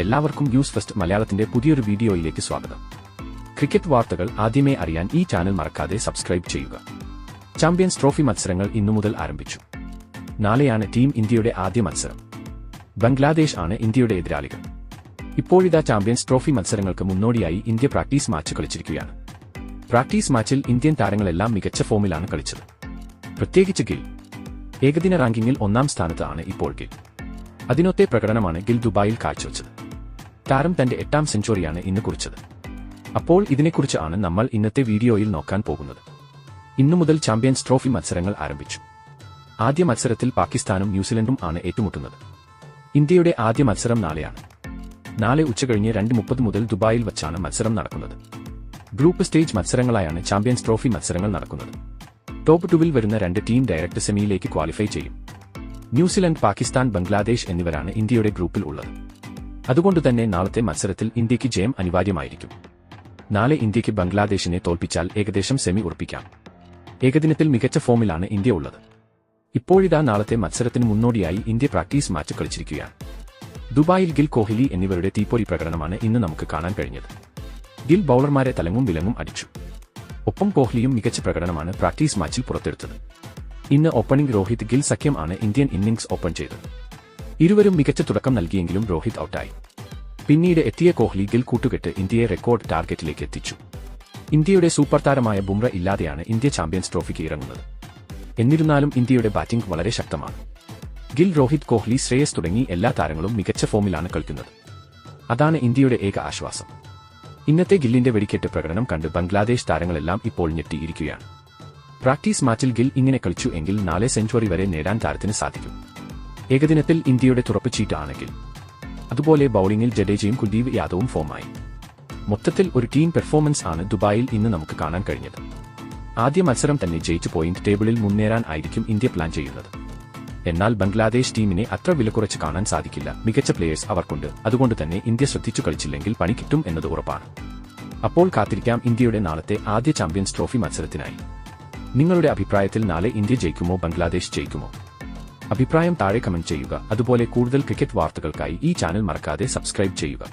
എല്ലാവർക്കും news first മലയാളത്തിന്റെ പുതിയൊരു വീഡിയോയിലേക്ക് സ്വാഗതം. ക്രിക്കറ്റ് വാർത്തകൾ ആദ്യമേ അറിയാൻ ഈ ചാനൽ മറക്കാതെ സബ്സ്ക്രൈബ് ചെയ്യുക. ചാമ്പ്യൻസ് ട്രോഫി മത്സരങ്ങൾ ഇന്നു മുതൽ ആരംഭിച്ചു. നാളെയാണ് ടീം ഇന്ത്യയുടെ ആദ്യ മത്സരം. ബംഗ്ലാദേശ് ആണ് ഇന്ത്യയുടെ എതിരാളികൾ. ഇപ്പോഴിതാ ചാമ്പ്യൻസ് ട്രോഫി മത്സരങ്ങൾക്ക് മുന്നോടിയായി ഇന്ത്യ പ്രാക്ടീസ് മാച്ച് കളിച്ചിരിക്കുകയാണ്. പ്രാക്ടീസ് മാച്ചിൽ ഇന്ത്യൻ താരങ്ങളെല്ലാം മികച്ച ഫോമിലാണ് കളിച്ചത്. പ്രത്യേകിച്ച് ഗിൽ. ഏകദിന റാങ്കിങ്ങിൽ 1-ാം സ്ഥാനത്ത് ആണ് ഇപ്പോൾ ഗിൽ. അതിനൊത്തെ പ്രകടനമാണ് ഗിൽ ദുബായിൽ കാഴ്ചവെച്ചത്. താരം തന്റെ 8-ാം സെഞ്ചുറിയാണ് ഇന്ന് കുറിച്ചത്. അപ്പോൾ ഇതിനെക്കുറിച്ച് ആണ് നമ്മൾ ഇന്നത്തെ വീഡിയോയിൽ നോക്കാൻ പോകുന്നത്. ഇന്നു മുതൽ ചാമ്പ്യൻസ് ട്രോഫി മത്സരങ്ങൾ ആരംഭിച്ചു. ആദ്യ മത്സരത്തിൽ പാകിസ്ഥാനും ന്യൂസിലൻഡും ആണ് ഏറ്റുമുട്ടുന്നത്. ഇന്ത്യയുടെ ആദ്യ മത്സരം നാളെയാണ്. നാളെ ഉച്ചകഴിഞ്ഞ് 2:30 മുതൽ ദുബായിൽ വച്ചാണ് മത്സരം നടക്കുന്നത്. ഗ്രൂപ്പ് സ്റ്റേജ് മത്സരങ്ങളായാണ് ചാമ്പ്യൻസ് ട്രോഫി മത്സരങ്ങൾ നടക്കുന്നത്. ടോപ്പ് 2-വിൽ വരുന്ന 2 ടീം ഡയറക്ട് സെമിയിലേക്ക് ക്വാളിഫൈ ചെയ്യും. ന്യൂസിലൻഡ്, പാകിസ്ഥാൻ, ബംഗ്ലാദേശ് എന്നിവരാണ് ഇന്ത്യയുടെ ഗ്രൂപ്പിൽ ഉള്ളത്. അതുകൊണ്ടുതന്നെ നാളത്തെ മത്സരത്തിൽ ഇന്ത്യക്ക് ജയം അനിവാര്യമായിരിക്കും. നാളെ ഇന്ത്യക്ക് ബംഗ്ലാദേശിനെ തോൽപ്പിച്ചാൽ ഏകദേശം സെമി ഉറപ്പിക്കാം. ഏകദിനത്തിൽ മികച്ച ഫോമിലാണ് ഇന്ത്യ ഉള്ളത്. ഇപ്പോഴിതാ നാളത്തെ മത്സരത്തിന് മുന്നോടിയായി ഇന്ത്യ പ്രാക്ടീസ് മാച്ച് കളിച്ചിരിക്കുകയാണ്. ദുബായിൽ ഗിൽ, കോഹ്ലി എന്നിവരുടെ തീപ്പൊരി പ്രകടനമാണ് ഇന്ന് നമുക്ക് കാണാൻ കഴിഞ്ഞത്. ഗിൽ ബൌളർമാരെ തലങ്ങും വിലങ്ങും അടിച്ചു. ഒപ്പം കോഹ്ലിയും മികച്ച പ്രകടനമാണ് പ്രാക്ടീസ് മാച്ചിൽ പുറത്തെടുത്തത്. ഇന്ന് ഓപ്പണിംഗ് രോഹിത് ഗിൽ സഖ്യം ആണ് ഇന്ത്യൻ ഇന്നിംഗ്സ് ഓപ്പൺ ചെയ്തത്. ഇരുവരും മികച്ച തുടക്കം നൽകിയെങ്കിലും രോഹിത് ഔട്ടായി. പിന്നീട് എത്തിയ കോഹ്ലി ഗിൽ കൂട്ടുകെട്ട് ഇന്ത്യയെ റെക്കോർഡ് ടാർഗറ്റിലേക്ക് എത്തിച്ചു. ഇന്ത്യയുടെ സൂപ്പർ താരമായ ബുംറ ഇല്ലാതെയാണ് ഇന്ത്യ ചാമ്പ്യൻസ് ട്രോഫിക്ക് ഇറങ്ങുന്നത്. എന്നിരുന്നാലും ഇന്ത്യയുടെ ബാറ്റിംഗ് വളരെ ശക്തമാണ്. ഗിൽ, രോഹിത്, കോഹ്ലി, ശ്രേയസ് തുടങ്ങി എല്ലാ താരങ്ങളും മികച്ച ഫോമിലാണ് കളിക്കുന്നത്. അതാണ് ഇന്ത്യയുടെ ഏക ആശ്വാസം. ഇന്നത്തെ ഗില്ലിന്റെ വെടിക്കെട്ട് പ്രകടനം കണ്ട് ബംഗ്ലാദേശ് താരങ്ങളെല്ലാം ഇപ്പോൾ ഞെട്ടിയിരിക്കുകയാണ്. പ്രാക്ടീസ് മാച്ചിൽ ഗിൽ ഇങ്ങനെ കളിച്ചു എങ്കിൽ നാളെ സെഞ്ചുറി വരെ നേടാൻ താരത്തിന് സാധിക്കും. ഏകദിനത്തിൽ ഇന്ത്യയുടെ തുറപ്പ് ആണ് ഗിൽ. അതുപോലെ ബൌളിംഗിൽ ജഡേജയും കുൽദീപ് യാദവും ഫോമായി. മൊത്തത്തിൽ ഒരു ടീം പെർഫോമൻസ് ആണ് ദുബായിൽ ഇന്ന് നമുക്ക് കാണാൻ കഴിഞ്ഞത്. ആദ്യ മത്സരം തന്നെ ജയിച്ച് പോയിന്റ് ടേബിളിൽ മുന്നേറാൻ ആയിരിക്കും ഇന്ത്യ പ്ലാൻ ചെയ്യുന്നത്. എന്നാൽ ബംഗ്ലാദേശ് ടീമിനെ അത്ര വിലകുറച്ച് കാണാൻ സാധിക്കില്ല. മികച്ച പ്ലേയേഴ്സ് അവർക്കുണ്ട്. അതുകൊണ്ട് തന്നെ ഇന്ത്യ ശ്രദ്ധിച്ചു കളിച്ചില്ലെങ്കിൽ പണി കിട്ടും എന്നത് ഉറപ്പാണ്. അപ്പോൾ കാത്തിരിക്കാം ഇന്ത്യയുടെ നാളത്തെ ആദ്യ ചാമ്പ്യൻസ് ട്രോഫി മത്സരത്തിനായി. നിങ്ങളുടെ അഭിപ്രായത്തിൽ നാളെ ഇന്ത്യ ജയിക്കുമോ, ബംഗ്ലാദേശ് ജയിക്കുമോ? അഭിപ്രായം താഴെ കമന്റ് ചെയ്യുക. അതുപോലെ കൂടുതൽ ക്രിക്കറ്റ് വാർത്തകൾക്കായി ഈ ചാനൽ മറക്കാതെ സബ്സ്ക്രൈബ് ചെയ്യുക.